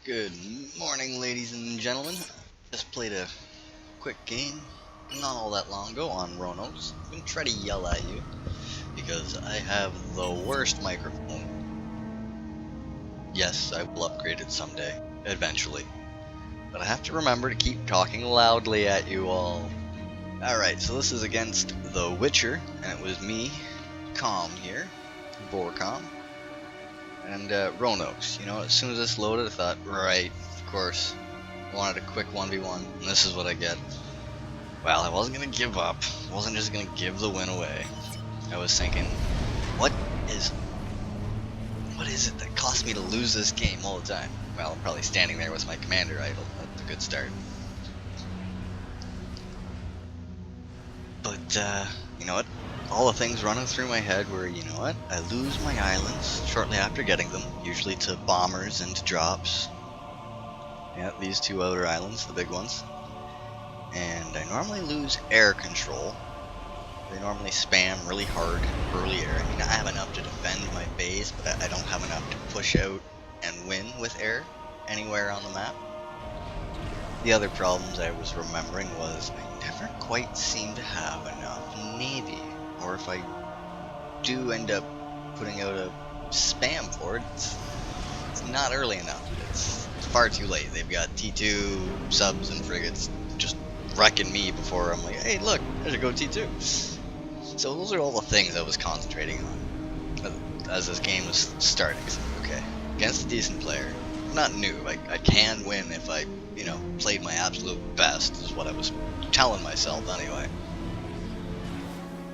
Good morning, ladies and gentlemen. Just played a quick game not all that long ago on Roanokes. I'm going to try to yell at you because I have the worst microphone. Yes, I will upgrade it someday, eventually. But I have to remember to keep talking loudly at you all. Alright, so this is against The Witcher, and it was me, Calm here, VoR, and Roanokes. You know, as soon as this loaded, I thought, right, of course, I wanted a quick 1v1, and this is what I get. Well, I wasn't going to give up. I wasn't just going to give the win away. I was thinking, what is it that caused me to lose this game all the time? Well, I'm probably standing there with my commander idle. That's a good start. But, you know what? All the things running through my head were, you know what? I lose my islands shortly after getting them, usually to bombers and to drops. Yeah, these two outer islands, the big ones. And I normally lose air control. They normally spam really hard early air. I mean, I have enough to defend my base, but I don't have enough to push out and win with air anywhere on the map. The other problems I was remembering was I never quite seem to have enough navy. Or if I do end up putting out a spam for it, it's not early enough. It's far too late. They've got T2 subs and frigates just wrecking me before I'm like, hey, look, I should go T2. So those are all the things I was concentrating on as this game was starting. So, okay, against a decent player, not new. I can win if I, you know, played my absolute best, is what I was telling myself anyway.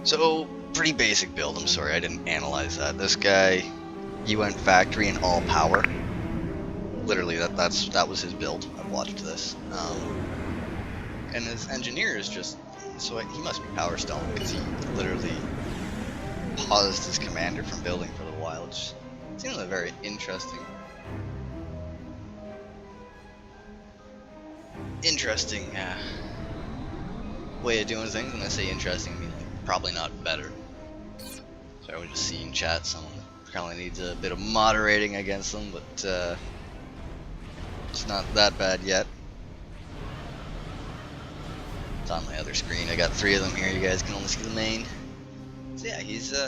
So, pretty basic build. I'm sorry I didn't analyze that. This guy, he went factory and all power. Literally, that was his build. I've watched this. And his engineer is just, so he must be power stalling because he literally paused his commander from building for a little while. It seems like a very interesting way of doing things. When I say interesting, I mean like, probably not better. So I was just seeing chat, someone probably needs a bit of moderating against them, but it's not that bad yet. It's on my other screen. I got 3 of them here. You guys can only see the main. So yeah, he's you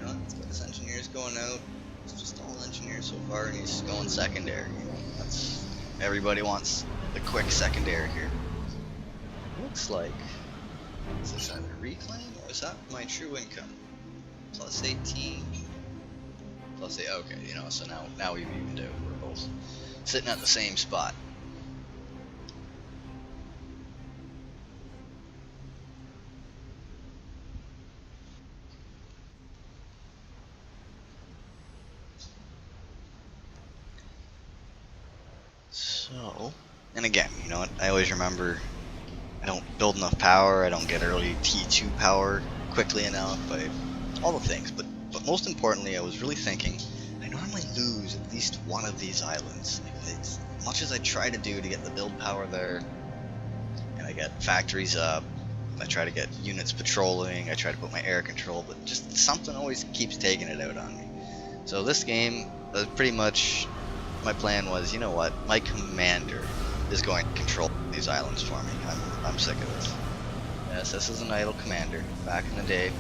know, he's got his engineers going out. It's just all engineers so far, and he's going secondary. You know, that's everybody wants the quick secondary here. Looks like, is this either reclaim or is that my true income? Plus 18. Plus 8. Okay, you know, so now we've evened out. We're both sitting at the same spot. So, and again, you know what, I always remember I don't build enough power, I don't get early T2 power quickly enough, all the things, but most importantly I was really thinking, I normally lose at least one of these islands. Like, as much as I try to do to get the build power there, and I get factories up, I try to get units patrolling, I try to put my air control, but just something always keeps taking it out on me. So this game, pretty much my plan was, you know what, my commander is going to control these islands for me. I'm sick of this. Yes, this is an idle commander. Back in the day,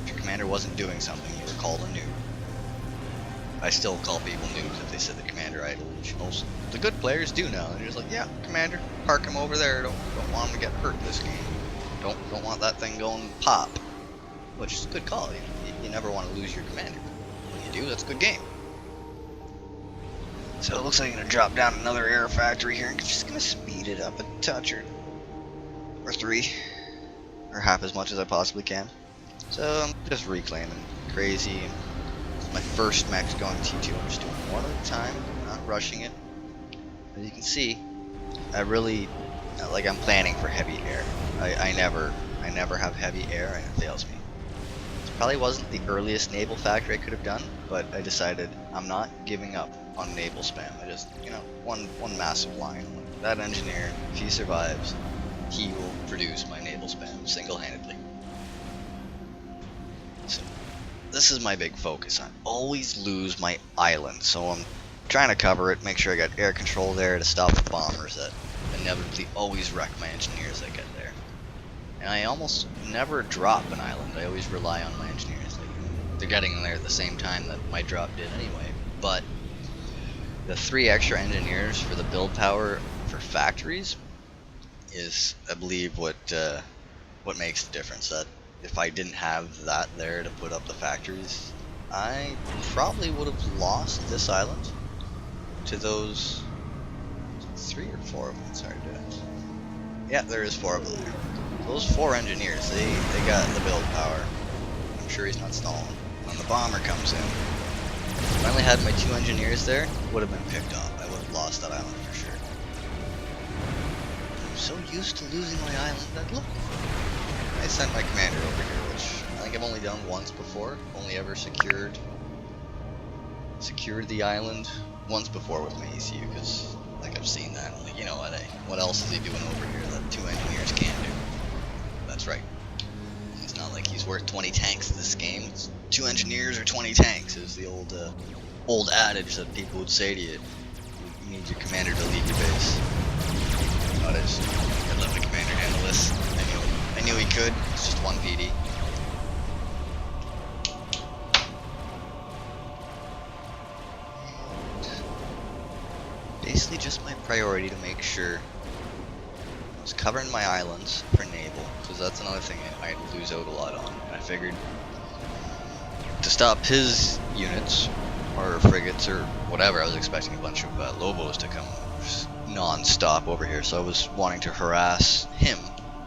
if your commander wasn't doing something, you were called a noob. I still call people noobs if they said the commander idle, which most the good players do now. They're just like, yeah, commander, park him over there. Don't want him to get hurt this game. Don't want that thing going pop. Which is a good call. You never want to lose your commander. When you do, that's a good game. So it looks like I'm going to drop down another air factory here. I'm just going to speed it up a touch or 3. Or half as much as I possibly can. So I'm just reclaiming crazy. My first mech's going T2. I'm just doing one at a time, not rushing it. As you can see, I really, like, I'm planning for heavy air. I never have heavy air and it fails me. Probably wasn't the earliest naval factory I could have done, but I decided I'm not giving up on naval spam. I just, you know, one massive line. That engineer, if he survives, he will produce my naval spam single-handedly. So this is my big focus. I always lose my island, so I'm trying to cover it, make sure I got air control there to stop the bombers that inevitably always wreck my engineers that get there. And I almost never drop an island. I always rely on my engineers. Like, they're getting there at the same time that my drop did anyway. But the 3 extra engineers for the build power for factories is, I believe, what makes the difference. That if I didn't have that there to put up the factories, I probably would have lost this island to those 3 or 4 of them. It's hard to... Yeah, there is 4 of them there. Those 4 engineers, they got the build power. I'm sure he's not stalling. When the bomber comes in, if I only had my 2 engineers there, would have been picked off. I would have lost that island for sure. I'm so used to losing my island that look. I sent my commander over here, which I think I've only done once before. Only ever secured the island once before with my ECU, because like I've seen that. Like, you know what? What else is he doing over here that 2 engineers can't do? That's right. It's not like he's worth 20 tanks in this game. It's 2 engineers or 20 tanks is the old adage that people would say to you. You need your commander to lead your base. I'd let my commander handle this. I knew he could. It's just 1 PD. Basically just my priority to make sure I was covering my islands for naval, because that's another thing I lose out a lot on. And I figured to stop his units or frigates or whatever, I was expecting a bunch of Lobos to come non-stop over here, so I was wanting to harass him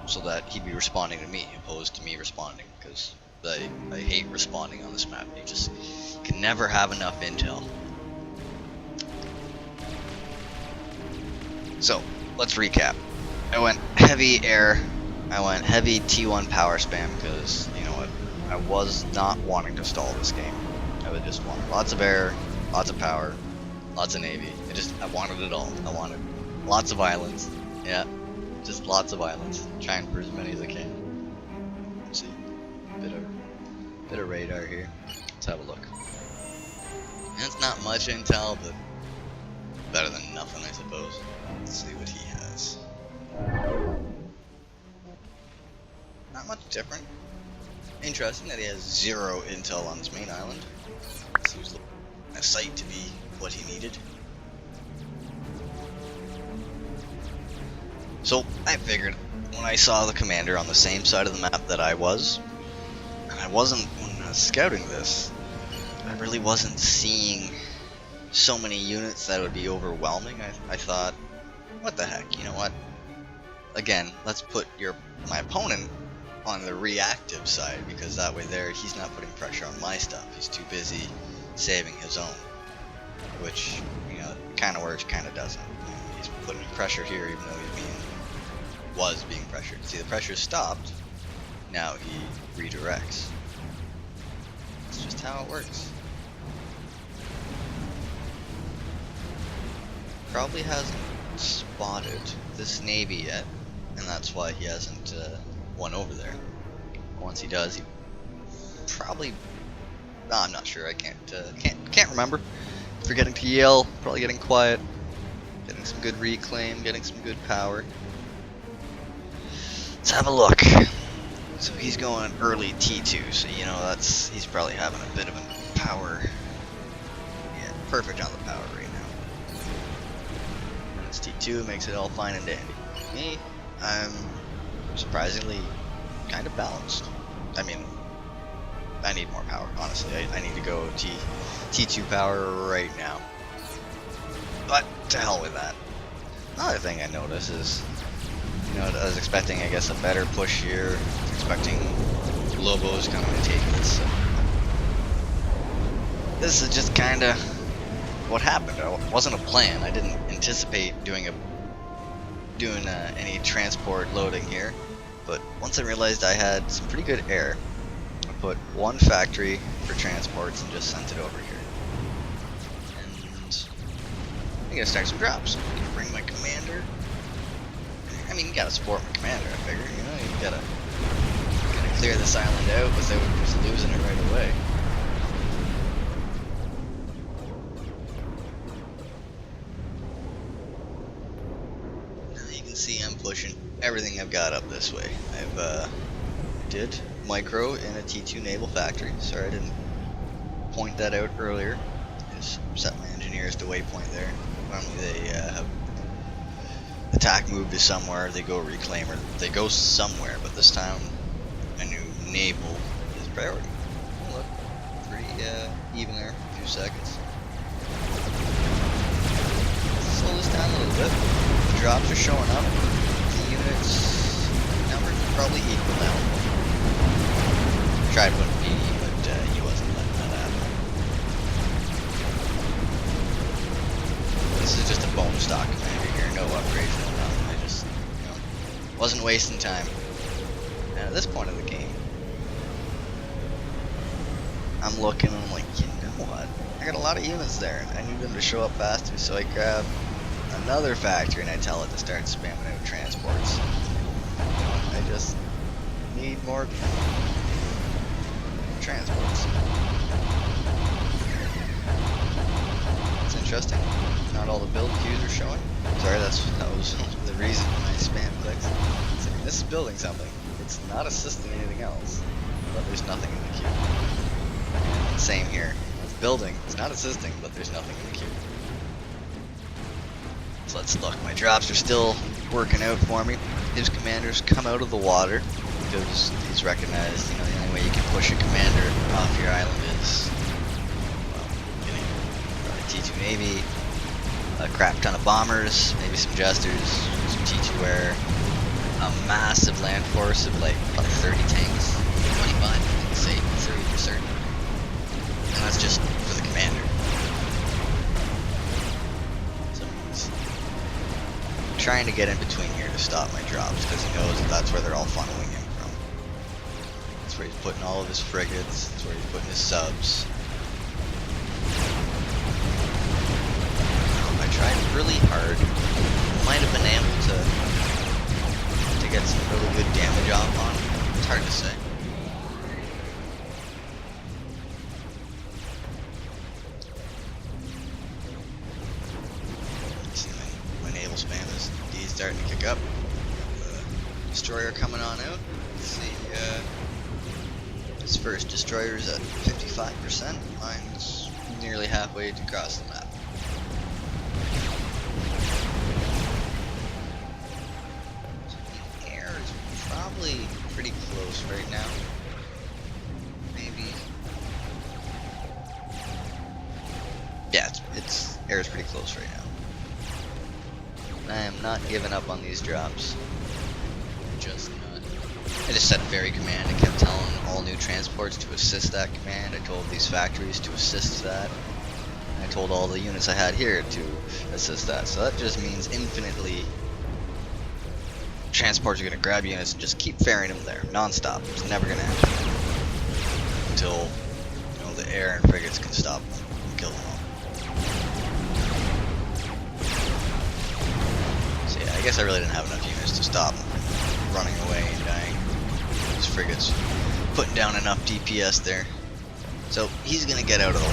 so that he'd be responding to me opposed to me responding, because I hate responding on this map. You just can never have enough intel. So let's recap. I went heavy air, I went heavy T1 power spam, because you know what, I was not wanting to stall this game. I would just want lots of air, lots of power, lots of navy. I wanted it all. I wanted lots of islands. Yeah, just lots of islands. Trying for as many as I can. Let's see, bit of radar here. Let's have a look. And it's not much intel, but better than nothing, I suppose. Let's see what he has. Not much different. Interesting that he has 0 intel on his main island. Seems a sight to be what he needed. So I figured when I saw the commander on the same side of the map that I was, and I wasn't, when I was scouting this, I really wasn't seeing so many units that would be overwhelming. I thought, what the heck, you know what? Again, let's put my opponent on the reactive side, because that way there he's not putting pressure on my stuff. He's too busy saving his own, which, you know, kind of works, kind of doesn't. You know, he's putting pressure here even though he was being pressured. See, the pressure stopped. Now he redirects. That's just how it works. Probably hasn't spotted this navy yet, and that's why he hasn't won over there. Once he does, he probably... No, I'm not sure. I can't remember. Forgetting to yell. Probably getting quiet. Getting some good reclaim. Getting some good power. Let's have a look. So he's going early T2. So you know he's probably having a bit of a power. Yeah, perfect on the power right now. And it's T2 makes it all fine and dandy. Me, I'm surprisingly kind of balanced. I mean, I need more power, honestly. I need to go T2 power right now. But to hell with that. Another thing I notice is, you know, I was expecting, I guess, a better push here. Expecting Lobos coming to take this. So this is just kind of what happened. It wasn't a plan. I didn't anticipate doing any transport loading here. But once I realized I had some pretty good air, I put 1 factory for transports and just sent it over here. And I'm gonna start some drops. I'm gonna bring my commander. I mean, you gotta support my commander, I figure. You know, you gotta clear this island out without just losing it right away. can see I'm pushing everything I've got up this way. I've did micro in a T2 naval factory. Sorry I didn't point that out earlier. Just set my engineers to waypoint there. Normally they have attack move to somewhere, they go reclaim, or they go somewhere, but this time I knew naval is priority. Look, pretty even there for a few seconds. Slow this down a little bit. The drops are showing up. The units numbers are probably equal now. Tried putting PD, but he wasn't letting that happen. This is just a bone stock commander here, no upgrades, no nothing. I just, wasn't wasting time. And at this point of the game, I'm looking and I'm like, you know what? I got a lot of units there, and I need them to show up faster, so I grab another factory and I tell it to start spamming out transports. I just need more transports. It's interesting. Not all the build queues are showing. Sorry, that was the reason I spam clicks. So this is building something. It's not assisting anything else, but there's nothing in the queue. And same here. It's building. It's not assisting, but there's nothing in the queue. So let's look. My drops are still working out for me. His commanders come out of the water because he's recognized, the only way you can push a commander off your island is getting a T2 Navy, a crap ton of bombers, maybe some jesters, some T2 air, a massive land force of like probably 30 tanks, 25, I think, say 30 for certain. And that's just for the commander. So he's trying to get in between here to stop my drops because he knows that's where they're all funneling him from. That's where he's putting all of his frigates, that's where he's putting his subs. I tried really hard. Might have been able to get some really good damage off on him. It's hard to say. See my naval spam is indeed starting to kick up. Destroyer coming on out. Let's see, his first destroyer's at 55%. Mine's nearly halfway across the map. The air is probably pretty close right now. Maybe. Yeah, it's air is pretty close right now. I am not giving up on these drops. Just not. I just set a ferry command. I kept telling all new transports to assist that command. I told these factories to assist that. And I told all the units I had here to assist that. So that just means infinitely transports are going to grab units and just keep ferrying them there, non-stop. It's never going to happen until the air and frigates can stop them and kill them all. So yeah, I guess I really didn't have enough units to stop them from running away and dying. These frigates putting down enough DPS there. So he's gonna get out of the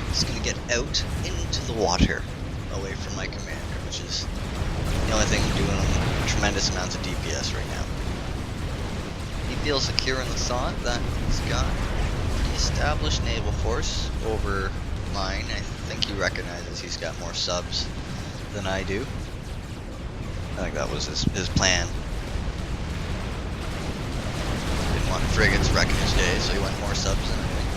he's gonna get out into the water away from my commander, which is the only thing doing tremendous amounts of DPS right now. He feels secure in the thought that he's got an established naval force over mine. I think he recognizes he's got more subs than I do. I think that was his plan. Didn't want frigates wrecking his day, so he went more subs than anything.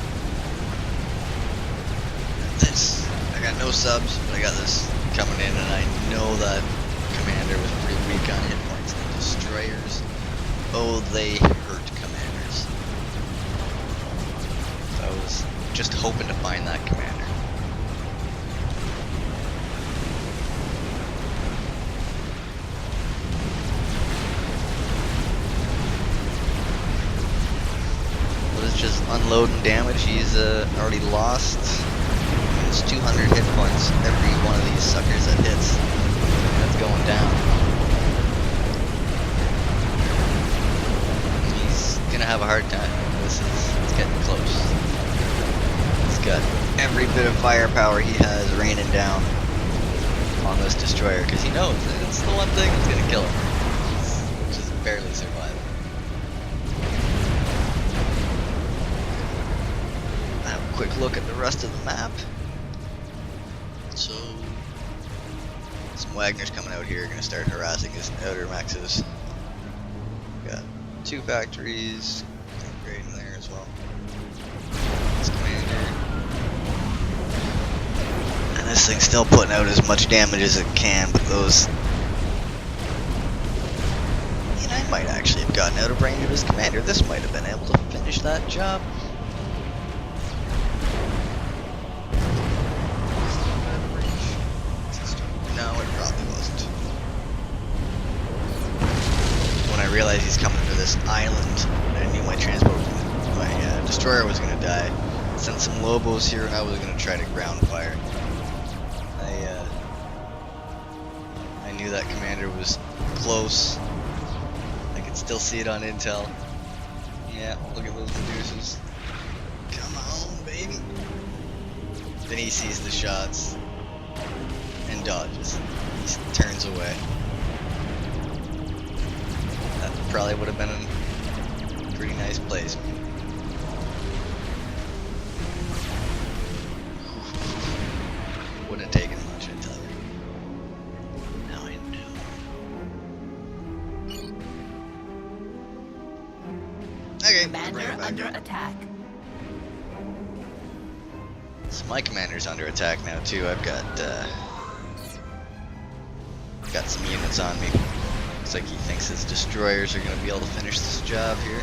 This, I got no subs, but I got this coming in, and I know that commander was pretty weak on hit points. The destroyers, oh, they hurt commanders. So I was just hoping to find that commander. Just unloading damage. He's already lost. It's 200 hit points every one of these suckers that hits. That's going down. He's gonna have a hard time. It's getting close. He's got every bit of firepower he has raining down on this destroyer because he knows it's the one thing that's gonna kill him. Just barely survive. Have a quick look at the rest of the map. So, some Wagners coming out here, gonna start harassing his outer maxes. Got 2 factories, upgrading there as well. This commander. And this thing's still putting out as much damage as it can, but those... And I might actually have gotten out of range of his commander. This might have been able to finish that job. No, it probably wasn't. When I realized he's coming for this island, I knew my destroyer was gonna die. Sent some Lobos here, and I was gonna try to ground fire. I knew that commander was close. I could still see it on intel. Yeah, look at those Medusas. Come on, baby. Then he sees the shots and dodges. He turns away. That probably would have been a pretty nice placement. Wouldn't have taken much, I tell you. Now I know. Okay, Commander under attack. So my commander's under attack now too. I've got some units on me. Looks like he thinks his destroyers are going to be able to finish this job here.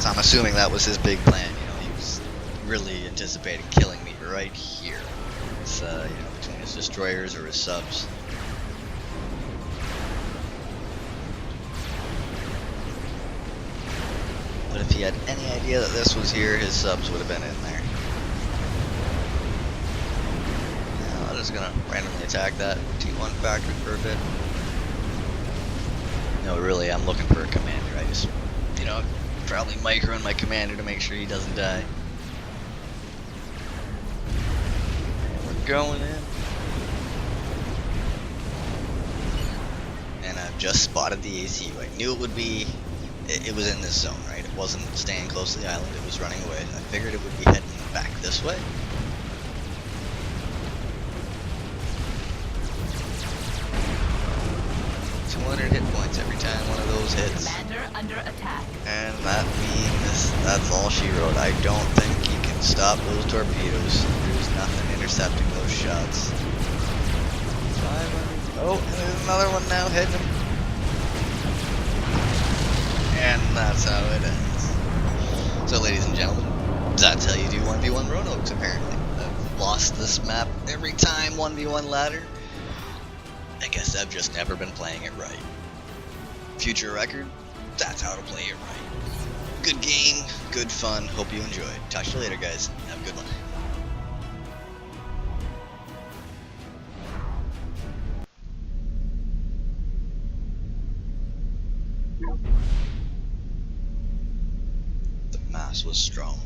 So I'm assuming that was his big plan. You know, he was really anticipating killing me right here. It's, you know, between his destroyers or his subs. But if he had any idea that this was here, his subs would have been in there. Now I'm just gonna randomly attack that T1 factory for a bit. No, really, I'm looking for a commander. I just, you know, probably microing my commander to make sure he doesn't die. We're going in. And I've just spotted the AC. I knew it would be. It was in this zone, right? It wasn't staying close to the island, it was running away. I figured it would be heading back this way. Hit points every time one of those hits. Commander under attack. And that means that's all she wrote. I don't think you can stop those torpedoes. There's nothing intercepting those shots. 500. Oh, and there's another one now hitting him. And that's how it ends. So, ladies and gentlemen, that's how you do 1v1 Roanokes, apparently. I've lost this map every time 1v1 ladder. I guess I've just never been playing it right. Future record, that's how to play it right. Good game, good fun, hope you enjoyed. Talk to you later, guys. Have a good one. The mass was strong.